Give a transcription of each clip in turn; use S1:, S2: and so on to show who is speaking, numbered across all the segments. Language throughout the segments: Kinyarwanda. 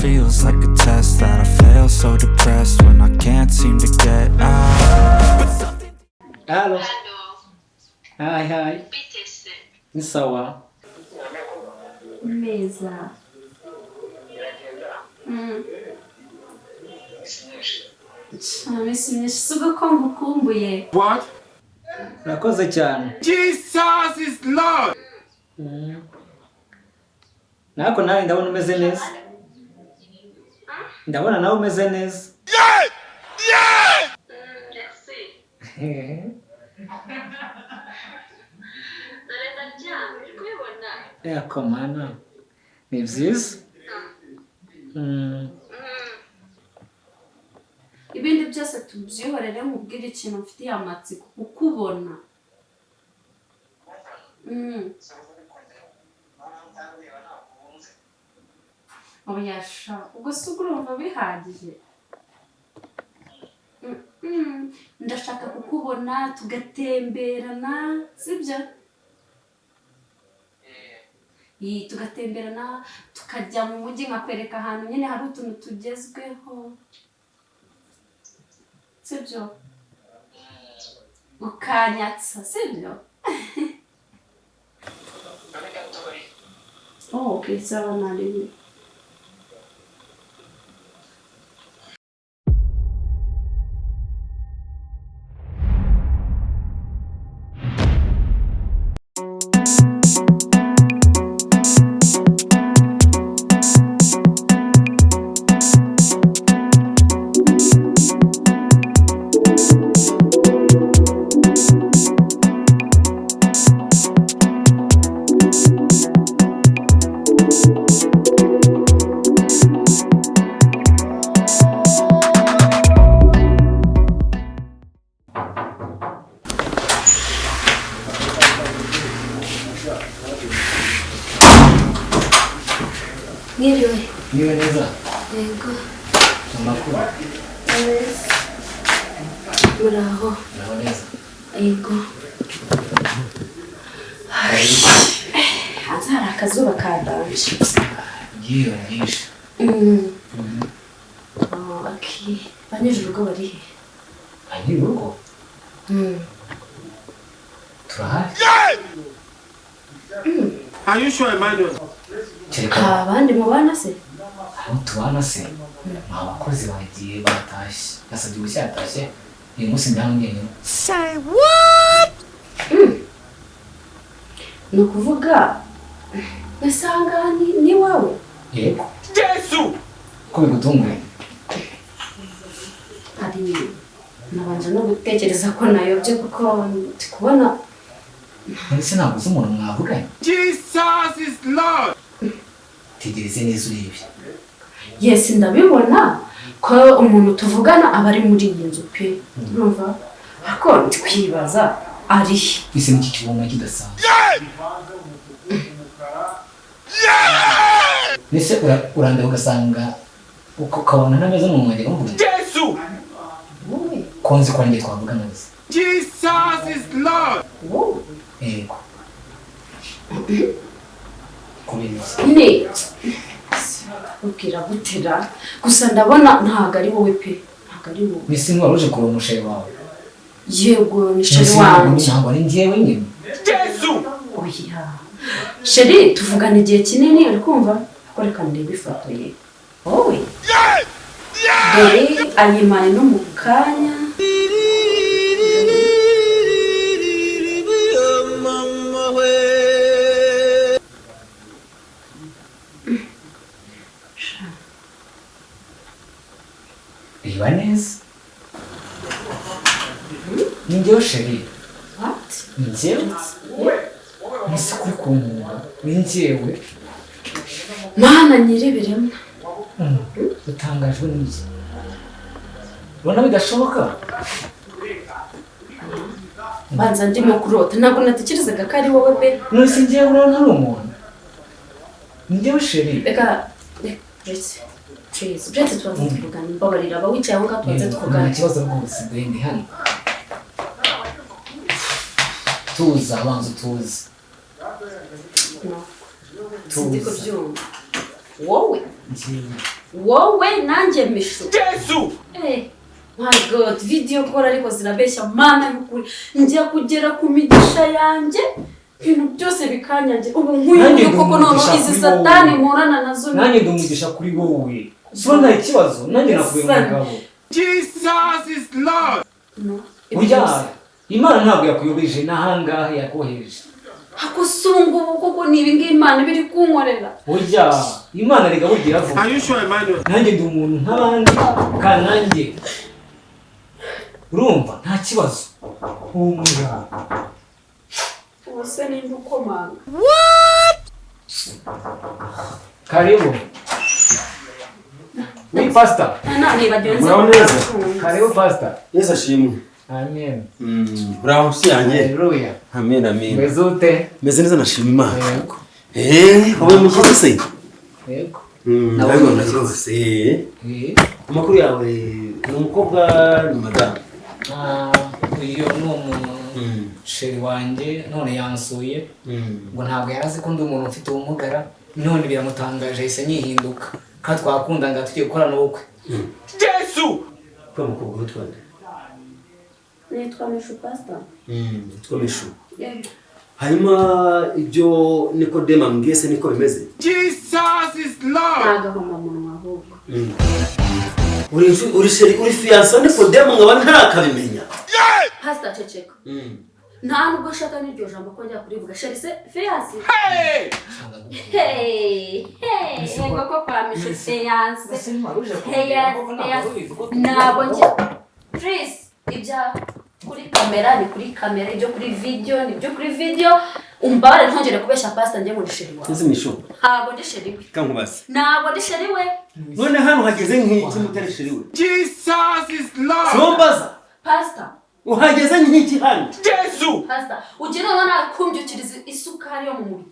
S1: feels like a test that I fail, so depressed when I can't seem to get out.
S2: Halo. Hai. Ni sawa.
S3: Meza. Amesi sugo ko ngukumbuye.
S4: What?
S2: Urakoze cyane.
S4: Jesus is Lord.
S2: Nako nawe ndabona umeze neza. Ndabona nawe umeze neza.
S4: Yeah! Yeah!
S2: Komana. Ni byiza.
S3: Ibindi byose tubyihorere mubwire ikintu mfitiye amatsiko ukubona. Oyasha, ubwo urumva bihagije. Ndashaka kukubona tugatemberana, sibyo? Tugatemberana tukajya mu mujyi nkakwereka ahantu nyine hari utuntu tugezweho. Sibyo? Ukanyatsa, sibyo? Oh, okay, sawa nari.
S2: Niwe neza.
S3: Yego.
S2: Amakuru.
S3: Muraho.
S2: Naho neza.
S3: Yego. Hanze hari akazuba kadanje.
S2: Ngiyo nyinshi.
S3: Okay. Banyije urugo bari he?
S2: Ari urugo. Turahari.
S4: Are you sure, Emmanuel?
S3: Abandi mubana se?
S2: Tubana se. Abakozi bagiye batashye. Yasabye gucyatashye. Uyu munsi ndamwenyine.
S4: Say what?
S3: No kuvuga nasanga ni wawe.
S2: Yego.
S4: Yesu!
S2: Ko bigutunguye.
S3: Ari nabanje no gutekereza ko nayobye kuko kubona
S2: Ese ntabwo uzi umuntu mwavuganye.
S4: Jesus is Lord.
S2: Tegereze neza urebe.
S3: Yes, ndabibona ko umuntu tuvugana aba ari muri iyi nzu pe. Urumva? Ako twibaza ari
S2: Ese n'iki kibonga kidasanzwe. Nese uranda ugasanga uko kabona nameze mu mwanya w'umuntu.
S4: Yesu!
S3: wowe.
S2: Konzi kwa ngiye twavugana neza.
S4: Jesus is Lord.
S3: Wowe.
S2: Yego. Kubizi.
S3: Ne. Ukira gutera gusa ndabona ntago ari wowe pe. Ntago ari wowe.
S2: Nese nwaruje kuba umushere wawe.
S3: Yego ni sheri wanje.
S2: Ntabwo ari ngiyewe nyine.
S4: Yesu!
S3: Oya. Sheri tuvugana igihe kinini uri kumva? Ko reka ndebe ifoto ye. Wowe. Dore ayimaye no mu kanya.
S2: Iba neza. Ni njyewe sheri.
S3: What?
S2: Ni njyewe. Nese kuri kumva. Ni njyewe.
S3: Mana nyireberemo.
S2: Utangajwe n'iki? Ubona bidashoboka?
S3: Banza ndimo kurota ntabwo natekerezaga ko ari wowe be.
S2: None njyewe urabona ari umuntu. Ni njyewe sheri.
S3: Reka Jesse. Jesse tubanza tuvugana mbabarira aba wicaye aho ngaho tubanza
S2: Nta
S3: tuvugana.
S2: kibazo rwose ndi hano. Tuza abanza tuzi.
S3: Sindi kubyumva. wowe nanjye mishu
S4: Jesus!
S3: my god video call ariko zirabeshya mana y'ukuri njya kugera ku migisha yanjye ibintu byose bikanyange ubu nk'uyu koko none izi satani murana nazo
S2: nanjye ndumugisha kuri wowe so nta kibazo nanjye nakuye mu mugabo
S4: Jesus is Lord!
S2: burya Imana ntabwo yakuyobeje n'ahangaha yakohereje
S3: hakusungu koko ni ibingi Imana biri kunkorera
S2: burya Imana rega burya iravuga
S4: Are you sure, Emmanuel?
S2: nanjye ndi umuntu nk'abandi kandi nanjye urumva nta kibazo humura
S3: ubuse nimba ukomanga
S2: karibu ni pastor karibu pastor
S5: Yesu ashimwe.
S2: amen
S5: Bravo si yanjye.
S2: haleluya
S5: Amen amen.
S2: mezute
S5: Meze neza nashima Imana.
S2: yego
S5: Wowe mushyitsi se?
S2: yego
S5: Ndabona rwose. Amakuru yawe ni umukobwa ni madame.
S2: uyu ni umusheri wanjye none yansuye ngo ntabwo yarazi ko ndi umuntu ufite ubumugara none biramutangaje yahise nyihinduka kandi twakundanga tugiye gukorana ubukwe
S4: Jesus!
S5: Kwa mukobwa witwa nde?
S3: nitwa Mishu pastor
S5: Witwa Mishu. Hanyuma ibyo Nikodema mbwese niko bimeze.
S4: Jesus is Lord!
S3: nagahoma munwa ahubwo
S5: Uri fiancé Nikodema nkaba ntarakabimenya.
S3: pastor ceceka nta nubwo shaka n'iryo jambo ko njya kurivuga sherise fiance
S4: Hey!
S3: ngo ko kwa Mishu fiance ntabwo njya please ibya kuri kamera ni kuri kamera ibyo kuri video ni byo kuri video umbare ntongere kubesha pastor njye ngo ndisheri wawe
S5: Nzi Mishu.
S3: ntabwo ndisheri we
S5: Kankubaza.
S3: ntabwo ndisheri we
S5: None hano hageze nk'iki mutarishiriwe.
S4: Jesus is Lord!
S5: Sombaza.
S3: pastor
S5: Uhageze nk'iki hano.
S4: Jesus!
S3: pastor ugira none kumbyukiriza isukari yo mu mubiri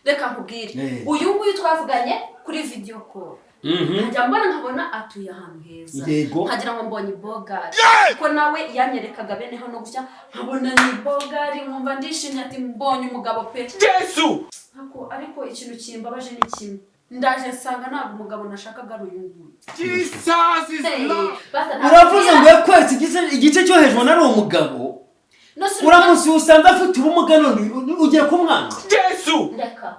S3: reka nkubwire uyu nguyu twavuganye kuri video call njya mbona nkabona atuye ahantu heza nkagira ngo mbonye bogari kuko nawe yanyerekaga bene hano gutya nkabona ni bogari nkumva ndishimye ati mbonye umugabo pe
S4: Jesus!
S3: ariko ikintu kimbabaje ni kimwe ndaje nsanga ntabwo umugabo nashakaga ari uyu nguyu
S4: Jesus is Lord!
S5: Uravuze ngo yakwetse igice cyo hejuru nari umugabo. Uramusi usanga afite ubumuga none ugiye kumwana.
S4: Jesus!
S3: reka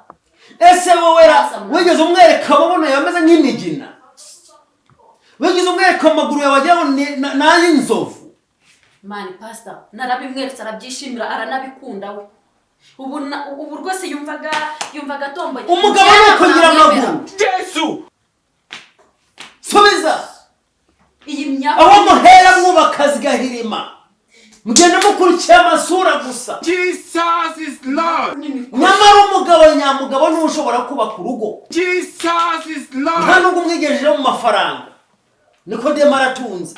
S5: Ese wowe wigeze umwereka ababona yameze nk'imigina. Wigeze umwereka amaguru yawe wagira ngo n'ay'inzovu.
S3: mani pastor narabimweretse arabyishimira aranabikunda we ubu rwose yumvaga atomboye
S5: Umugabo nuko ngira amaguru.
S4: Jesus!
S5: Subiza.
S3: iyi myaka
S5: Aho muhera mwubakazi gahirima. Mugenda mukurikira amasura gusa.
S4: Jesus is Lord!
S5: Nyamara umugabo nyamugabo ntushobora kubaka urugo.
S4: Jesus is Lord!
S5: Nta nubwo umwigejeje mu mafaranga. Nikodemo aratunze.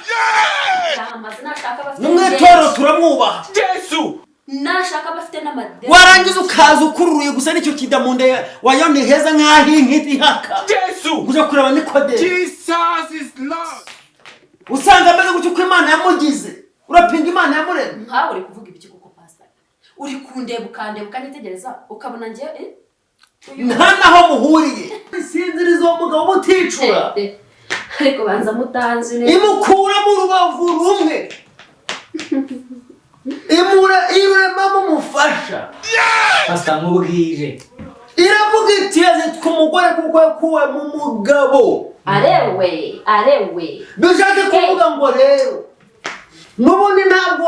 S5: N'umwetoro turamwubaha.
S4: Jesus!
S3: nashaka bafite n'amadeni
S5: Warangiza ukaza ukururuye gusa nicyo kida mu nda wayone heza nk'aho inkiti haka.
S4: Jesus!
S5: Uje kureba Nikodemo.
S4: Jesus is Lord!
S5: Usanga ameze gutyo ko Imana yamugize. Urapinga Imana yamuremye.
S3: nkawe uri kuvuga ibiki koko pastor uri kundeba ukanyitegereza ukabona njye
S5: Nta naho muhuriye. Sinziriza uwo mugabo buticura.
S3: ariko banza mutanzi neza
S5: Imukura mu rubavu rumwe. Irema mumufasha.
S2: pastor mubwire
S5: Iravuga iti yazitwa umugore kuko yakuwe mu mugabo.
S3: arewe
S5: Bishaka kuvuga ngo rero nubundi ntabwo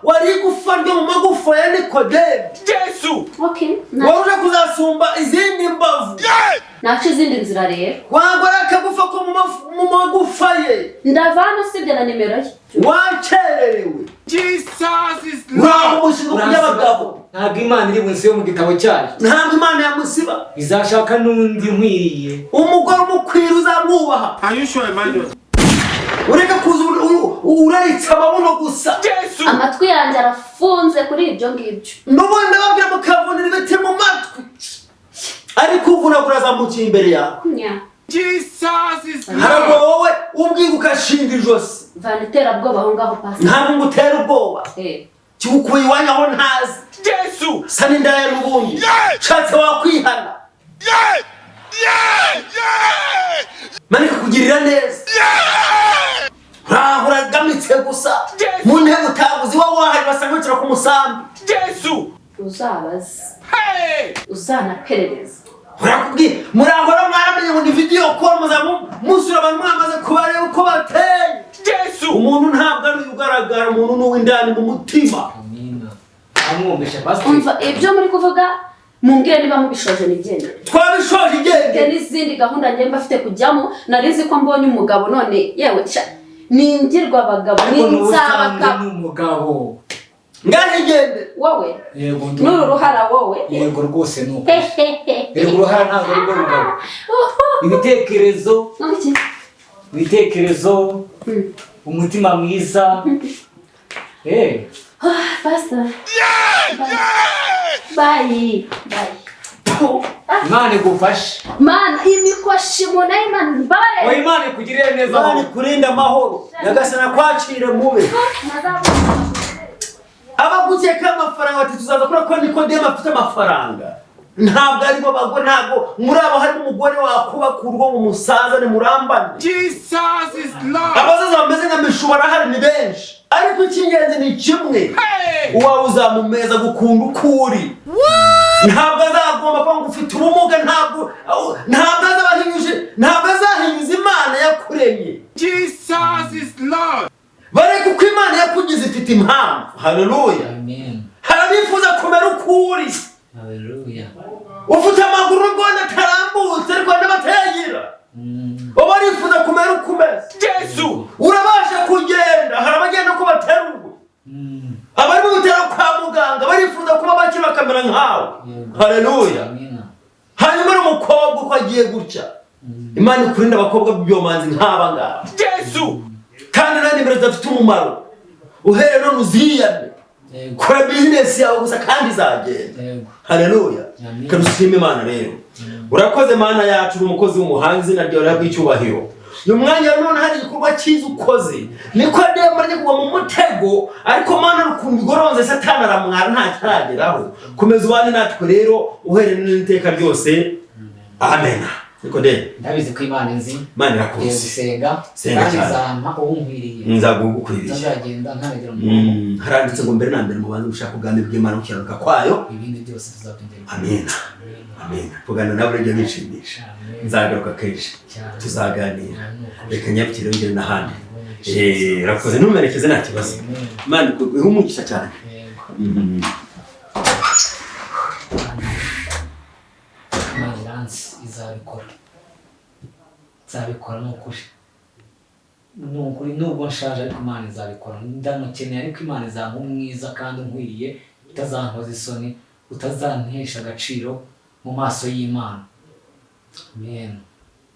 S5: wari gufa ryo mu magufa ya Nikodemo.
S4: Jesus!
S3: okay
S5: Waje kuzasumba izindi mbavu.
S3: naca izindi nzira rero
S5: Wagora akagufa ko mu magufa ye.
S3: ndavana usibye na nimero ye
S5: Wakererewe.
S4: Jesus is
S5: Uraho
S4: Lord!
S5: umushinga w'abagabo.
S2: ntabwo Imana iri bunsi yo mu gitabo cyayo
S5: Ntabwo Imana yamusiba.
S2: izashaka n'undi nkwiriye
S5: Umugore umukwira uzamwubaha.
S4: Are you sure, Emmanuel?
S5: Ureka kuza uraritse amabuno gusa.
S4: Jesus!
S3: amatwi yanjye arafunze kuri ibyo ngibyo
S5: Nubundi ndababwira mukavunira ibiti mu matwi. Ariko uvunagura azamukiye imbere yawe.
S4: Jesus is
S5: Ntabwo
S4: Lord!
S5: wowe ubwiga ugashinga ijosi.
S3: vana iterabwoba aho ngaho pastor
S5: Ntabwo ngutera ubwoba. Kibukuye iwanyu aho ntazi.
S4: Jesus!
S5: Sa n'inda ya n'ubundi. Shatse wakwihana.
S4: Yeah!
S5: kugirira neza uragamitse gusa mu ntebe utaguzi wowe wahari basanga wicara ku musambi
S4: Yesu
S3: uzabaze uzanaperereza
S5: urakubwira murahora mwaramenye ngo ni video call musura abantu mwamaze kubareba uko bateye
S4: Yesu
S5: umuntu ntabwo ari ugaragara umuntu n'uw'indani mu mutima
S2: amina amwumvisha pastor
S3: umva ibyo muri kuvuga mumbwire niba mubishoje nigende
S5: twabishoje igende
S3: n'izindi gahunda njye mbafite kujyamo narizi ko mbonye umugabo none yewe ningirwa abagabo
S2: n'inzabaka n'umugabo
S5: ngaho igende
S3: wowe
S2: yego
S3: n'uru ruhara wowe
S2: yego rwose nuko yego ruhara ntabwo ari rwo mugabo ibitekerezo umutima mwiza
S3: pastor bye
S2: Imana igufashe
S3: mana imikoshi muna Imana mbare
S2: oya Imana ikugirire neza
S5: Imana ikurinda amahoro yagasana kwakire mube abagukeka amafaranga bati tuzaza kuri ko Nikodemo afite amafaranga ntabwo aribo bagore ntabwo muri abo harimo umugore wakubaka urugo mu musaza ni murambane
S4: Jesus is Lord.
S5: abazaza bameze nka mishuba arahari ni benshi ariko icy'ingenzi ni kimwe uwawe uzamumeza gukunda uko uri ntabwo azagomba kuba ngo ufite ubumuga ntabwo azahinyuza Imana yakuremye
S4: Jesus is Lord.
S5: bareke uko Imana yakugize ifite impamvu haleluya
S2: amen
S5: harabifuza kumera uko uri
S2: haleluya
S5: ufite amaguru rwanda atarambutse ariko n'abatayagira barifuza kumera uko umeze
S4: Yesu
S5: urabasha kugenda hari abagenda ko bateruwe abari mu bitaro kwa muganga barifuza kuba bakiri bakamera nkawe haleluya hanyuma n'umukobwa uko agiye gutya Imana ikurinda abakobwa b'ibyomanzi nk'aba ngaba
S4: Yesu
S5: kandi nandi mbere zafite umumaro uhere none uziyane kora business yawe gusa kandi izagenda haleluya karushime Imana rero urakoze Mana yacu umukozi w'umuhanga izina ryawe ry'icyubahiro uyu mwanya none hari igikorwa cyiza ukoze Nikodemo ari kugwa mu mutego ariko Mana rukundu bigoronze Satani aramwara nta cyarageraho komeza ubane natwe rero uhere n'iteka ryose amen Nikodemo
S2: ndabizi ko Imana nzi
S5: Imana irakuzi
S2: senga zampa uwumwiriye
S5: nzagugukwiriye
S2: tuzagenda nkanagera mu
S5: haranditse ngo mbere na mbere mubanze gushaka ubwami bw'Imana ukiranuka kwayo
S2: ibindi byose tuzabyongera
S5: amen amen kuganira nawe rero nishimisha nzagaruka kenshi tuzaganira reka nyabikire ngire n'ahandi rakoze ntumerekeze nta kibazo Imana ihumugisha cyane
S2: izabikora nukuri nubwo nshaje ariko Imana izabikora ndamukeneye ariko Imana izampa umwiza kandi unkwiriye utazankoza isoni utazantesha agaciro mu maso y'Imana amen.